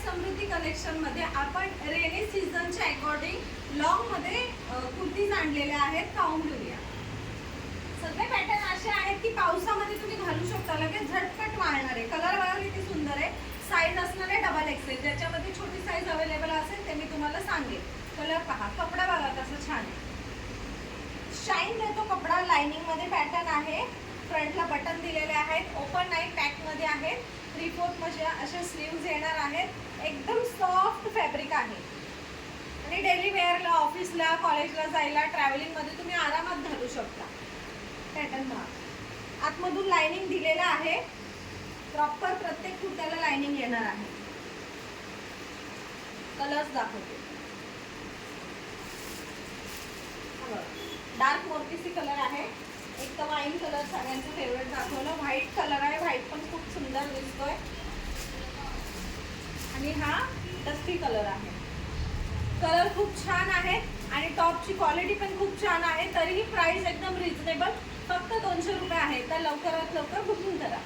समृद्धी collection मध्ये आपण rainy सीझनच्या according long मध्ये कुर्तीज आणलेल्या आहेत. पाहून घेऊया. सगळे पॅटर्न असे आहेत की पावसामध्ये तुम्ही घालू शकता, लगेच झटपट वाळणार आहे. कलर बघा किती सुंदर आहे. साईज असणार आहे डबल एक्सेल, ज्याच्यामध्ये छोटी साईज अवेलेबल असेल ते मी तुम्हाला सांगेन. कलर पहा, कपडा बघा कसं छान आहे. शाईन देतो कपडा. लाइनिंग मध्ये पॅटर्न आहे. फ्रंटला बटन दिलेले आहेत. ओपन नाही, पॅक मध्ये आहेत. 3/4 मध्ये असे स्लीव्ज येणार आहेत. एकदम सॉफ्ट फॅब्रिक आहे आणि डेली वेअरला, ऑफिसला, कॉलेजला जायला, ट्रॅव्हलिंग मध्ये तुम्ही आरामात घालू शकता. पॅटर्न पहा. आतमधून लाइनिंग दिलेला आहे. प्रॉपर प्रत्येक कुर्त्याला लाइनिंग येणार आहे. कलर्स दाखवते. डार्क मोतीसी कलर आहे. एक तर वाईन कलर सगळ्यांचं फेवरेट दाखवलं. व्हाईट कलर आहे. व्हाईट पण खूप सुंदर दिसतोय. आणि हा डस्टी कलर आहे. कलर खूप छान आहे आणि टॉपची क्वालिटी पण खूप छान आहे. तरीही प्राइस एकदम रिजनेबल, फक्त 200 रुपये आहे. तर लवकरात लवकर बुकिंग करा.